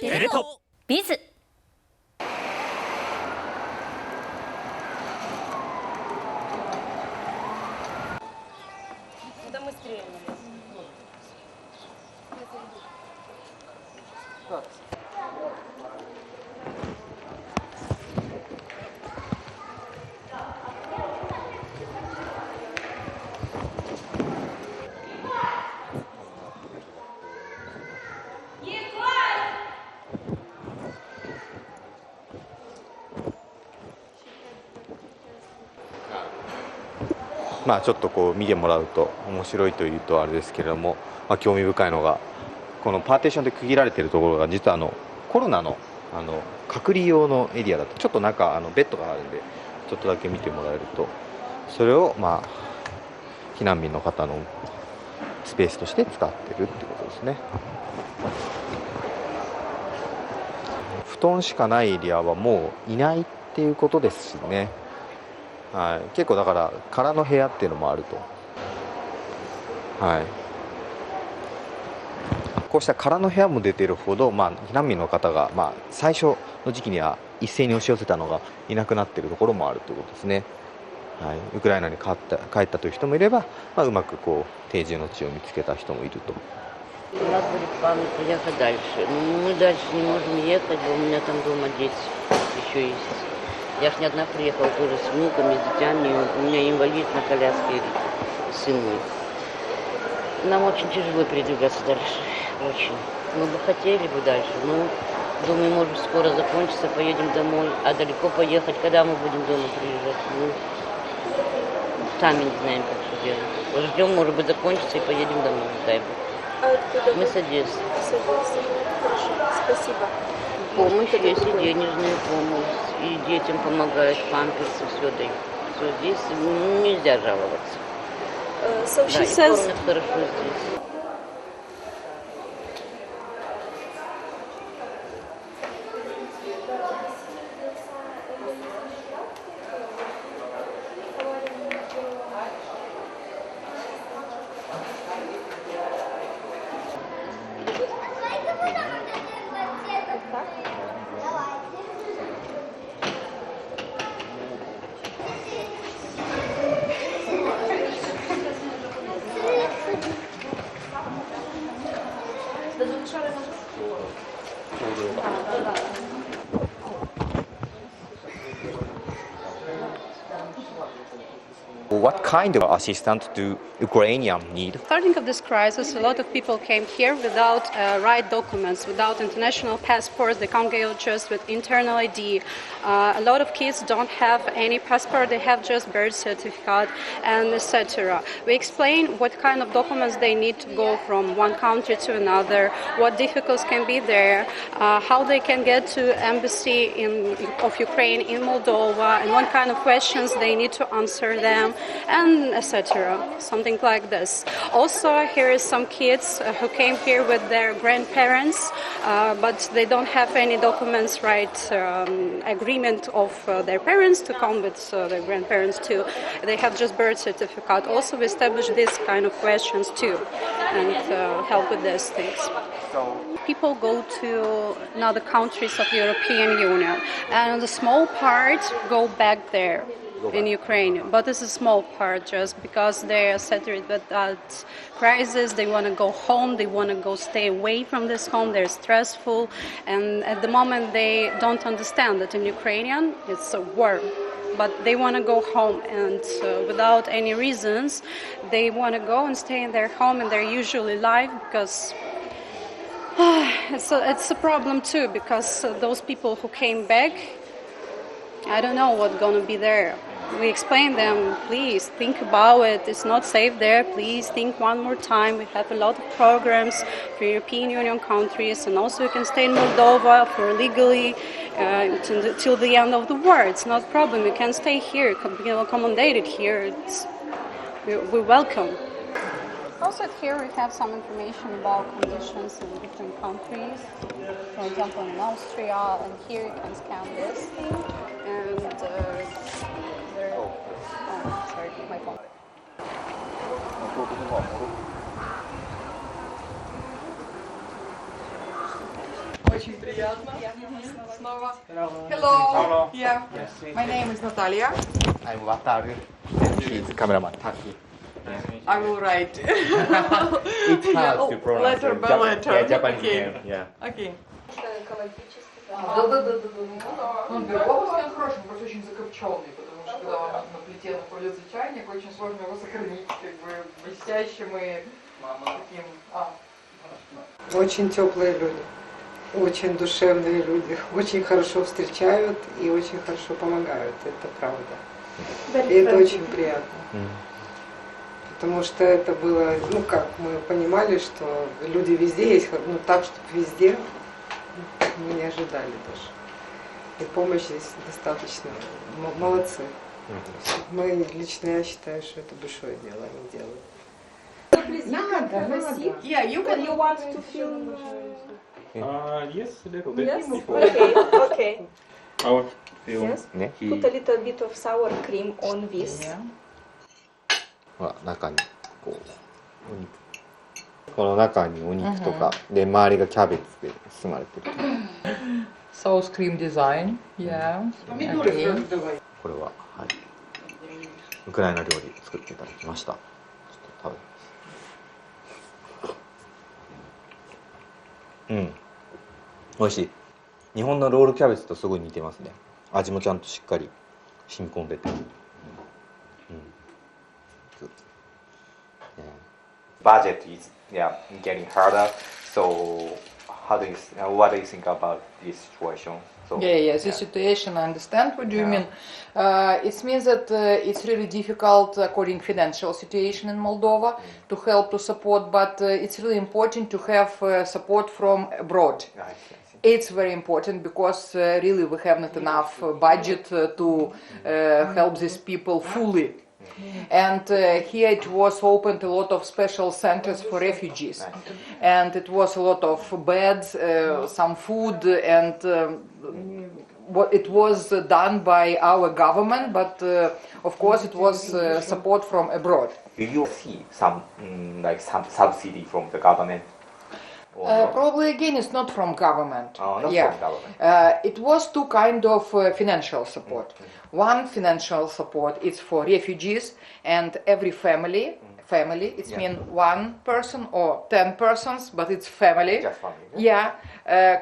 テレ東BIZ。ちょっとこう見てもらうと面白いというとあれですけれども、興味深いのがこのパーテーションで区切られているところが実はコロナの隔離用のエリアだとちょっと中ベッドがあるんでちょっとだけ見てもらえるとそれを避難民の方のスペースとして使ってるってことですね。布団しかないエリアはもういないっていうことですしね。はい、結構だから空の部屋っていうのもあると、はい、こうした空の部屋も出ているほど、避難民の方が、最初の時期には一斉に押し寄せたのがいなくなっているところもあるということですね。はい、ウクライナに帰ったという人もいれば、うまくこう定住の地を見つけた人もいると。Я ж не одна приехала, тоже с внуками, с детьми. У меня инвалид на коляске, сын мой. Нам очень тяжело передвигаться дальше, очень. Мы бы хотели бы дальше, но думаю, может скоро закончится, поедем домой. А далеко поехать, когда мы будем дома приезжать? Сами не знаем, как что делать. Ждем, может быть, закончится и поедем домой, дай бог. Мы с Одессы. Хорошо, спасибо. Помощь есть, и денежная помощь, и детям помогают, памперсы, все дают. Все здесь, нельзя жаловаться. So she и says... кормят хорошо здесь. What kind of assistance do Ukrainians need? Starting of this crisis, a lot of people came here without right documents, without international passports. They can't go just with internal ID. A lot of kids don't have any passport. They have just birth certificate and etc. We explain what kind of documents they need to go from one country to another, what difficulties can be there, how they can get to embassy of Ukraine in Moldova, and what kind of questions they need to answer them, and etc. Something like this. Also, here is some kids who came here with their grandparents, but they don't have any documents, right, agreement of their parents to come with their grandparents too. They have just birth certificate. Also, we establish these kind of questions too, and help with these things. People go to other countries of European Union, and the small part go back there in Ukraine, but it's a small part just because they are saturated with that crisis. They want to go home, they want to go stay away from this home, they're stressful, and at the moment they don't understand that in Ukrainian it's a war, but they want to go home, and without any reasons they want to go and stay in their home and their usual life, because it's a problem too, because those people who came back, I don't know what's going to be there. We explain them, please think about it, it's not safe there, please think one more time. We have a lot of programs for European Union countries, and also you can stay in Moldova for legally till the end of the war. It's not a problem, you can stay here, be accommodated here, we welcome. Also here we have some information about conditions in different countries. For example, in Austria, and here you can scan this thing, and sorry, my phone. очень приятно. Снова. Hello. Yeah. My name is Natalia. I'm Wataru. He's cameraman Taki. I will write. It's hard to pronounce. Letter by letter. Yeah, Japanese Okay. name. Yeah. Okay. Экологически. Он биологически он хороший, он просто очень закопченный, потому что когда он на плите находится чайник, очень сложно его сохранить как бы блестящим и таким. Очень теплые люди, очень душевные люди, очень хорошо встречают и очень хорошо помогают, это правда. И это очень приятно. Потому что это было, ну как, мы понимали, что люди везде есть, ну так, чтобы везде, мы не ожидали даже. И помощь здесь достаточно, молодцы. Мы, лично я считаю, что это большое дело они делают. Надо. Yeah, you can. You want to film? Yes, a little bit. Yes. Before. Okay. Our film. Yes. Ne? Put a little bit of sour cream on this. Yeah. ほら中にこうお肉、この中にお肉とか、で周りがキャベツで包まれてる。 Sauce cream design. Yeah. Okay. これははいウクライナ料理作っていただきました。ちょっと食べます。美味しい。日本のロールキャベツとすごい似てますね。味もちゃんとしっかり染み込んでて。Budget is getting harder. So what do you think about this situation? So, Yeah, the situation, I understand what you mean. It means that it's really difficult according financial situation in Moldova to help, to support, but it's really important to have support from abroad. I see. It's very important because really we have not enough budget to help these people fully. And here it was opened a lot of special centers for refugees, and it was a lot of beds, some food, and it was done by our government, but of course it was support from abroad. Do you see some some subsidy from the government? Or not? Probably again it's not from government. Oh, not Yeah. from government. It was two kind of financial support. One financial support is for refugees, and every family, it means one person or 10 persons, but it's family. Just family. Yeah,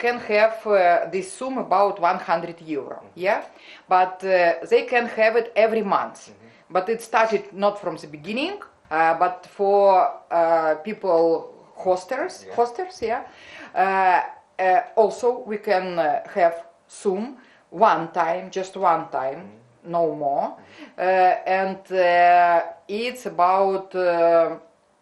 can have this sum about 100 euro. Yeah, but they can have it every month. But it started not from the beginning, but for people hosters. Yeah. Also, we can have sum just one time, no more, and it's about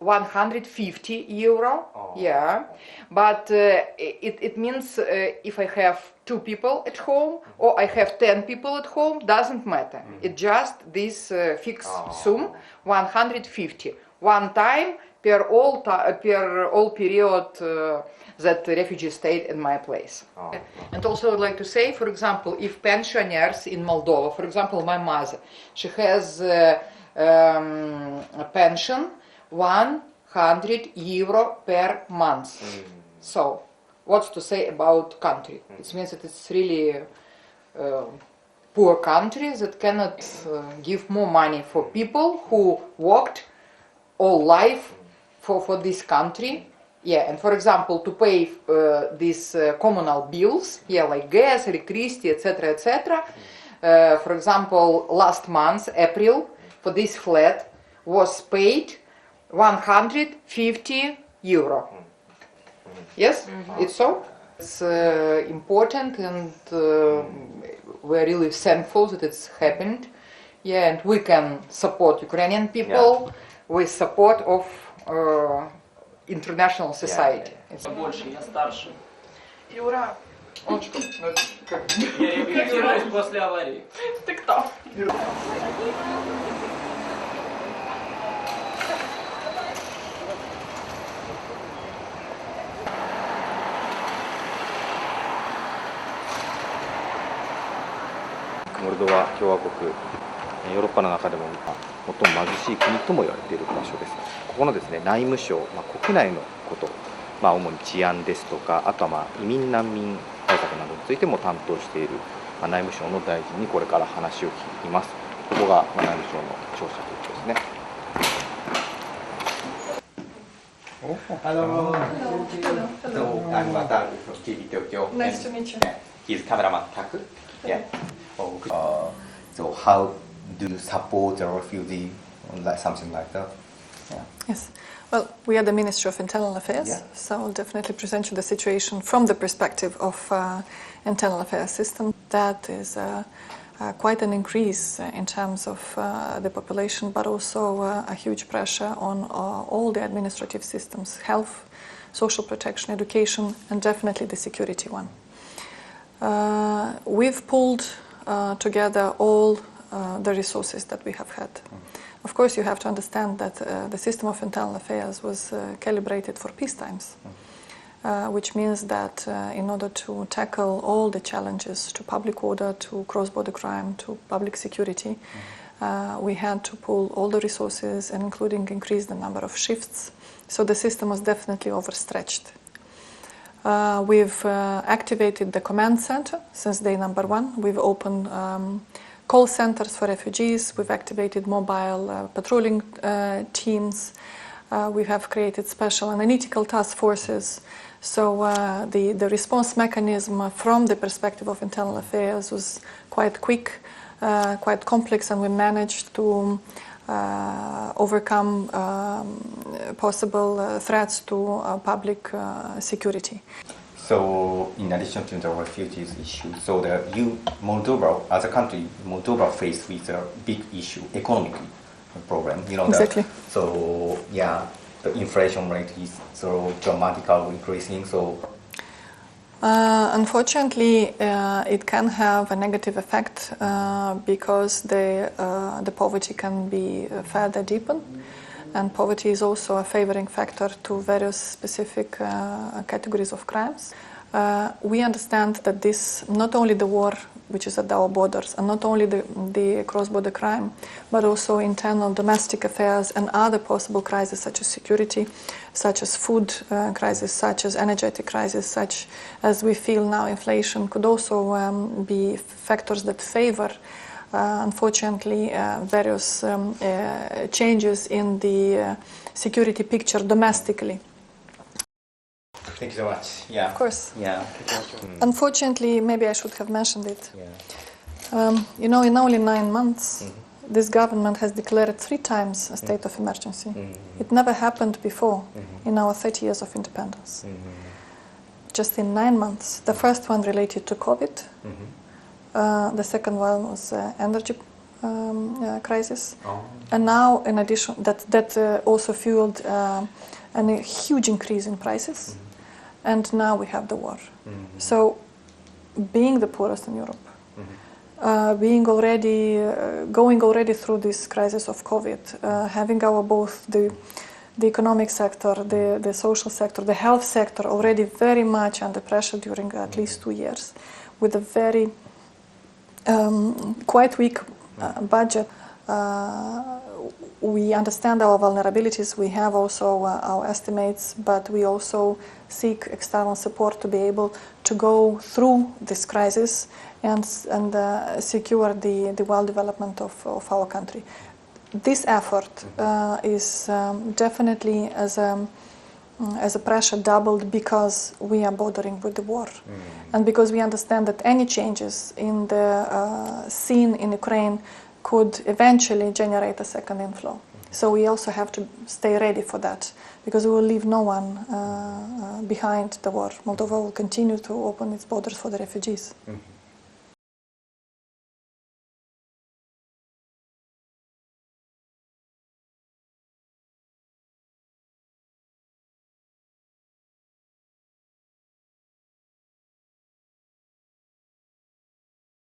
150 euro. Oh. Yeah, but it means if I have 2 people at home or I have 10 people at home, doesn't matter. It's just this fixed sum, 150, one time per all period that the refugees stayed in my place. And also I would like to say, for example, if pensioners in Moldova, for example, my mother, she has a pension 100 euro per month. So, what's to say about country? It means that it's really poor country that cannot give more money for people who worked all life for this country. Yeah, and for example, to pay these communal bills, like gas, electricity, etc. For example, last month, April, for this flat was paid 150 euro. Yes, it's so. It's important, and we're really thankful that it's happened. Yeah, and we can support Ukrainian people with support of international society. Больше, я старше. Юра, Я регулируюсь после аварии. ты кто?モルドバ共和国、ヨーロッパの中でも最も貧しい国とも言われている場所です。ここのですね内務省、国内のこと、主に治安ですとか、あとは移民難民対策などについても担当している内務省の大臣にこれから話を聞きます。ここが内務省の庁舎ということですね。Hello. So I'm Wataru from TV Tokyo. Nice to meet you. He's cameraman Taku. Yeah. So how do you support the refugee, like something like that? Yeah. Yes. Well, we are the Ministry of Internal Affairs, Yeah. so I'll definitely present you the situation from the perspective of internal affairs system. That is quite an increase in terms of the population, but also a huge pressure on all the administrative systems, health, social protection, education, and definitely the security one. We've pulled together all the resources that we have had. Of course, you have to understand that the system of internal affairs was calibrated for peace times. Which means that in order to tackle all the challenges to public order, to cross-border crime, to public security, we had to pull all the resources and including increase the number of shifts. So the system was definitely overstretched. We've activated the command center since day number one. We've opened call centers for refugees. We've activated mobile patrolling teams. We have created special analytical task forces. So the response mechanism from the perspective of internal affairs was quite quick, quite complex, and we managed to overcome possible threats to public security. So, in addition to the refugees issue, so Moldova, as a country, Moldova faced with a big issue, economic problem. You know Exactly. that. So, yeah, the inflation rate is so dramatically increasing. So, unfortunately, it can have a negative effect because the poverty can be further deepened, and poverty is also a favoring factor to various specific categories of crimes. We understand that this, not only the war which is at our borders, and not only the cross-border crime, but also internal domestic affairs and other possible crises such as security, such as food crisis, such as energetic crisis, such as we feel now inflation, could also be factors that favor, unfortunately, various changes in the security picture domestically. thank you so much. Yeah. Of course. Yeah. Unfortunately, maybe I should have mentioned it. In only 9 months, this government has declared 3 times a state of emergency. It never happened before in our 30 years of independence. Just in 9 months. The first one related to COVID. The second one was energy crisis. And now, in addition, that also fueled a huge increase in prices. And now we have the war. So, being the poorest in Europe, going already through this crisis of COVID, having both the economic sector, the social sector, the health sector already very much under pressure during at least 2 years, with a very quite weak budget. We understand our vulnerabilities, we have also our estimates, but we also seek external support to be able to go through this crisis and secure the well development of our country. This effort is definitely as a pressure doubled because we are bordering with the war. And because we understand that any changes in the scene in Ukraine could eventually generate a second inflow. So we also have to stay ready for that, because we will leave no one behind the war. Moldova will continue to open its borders for the refugees.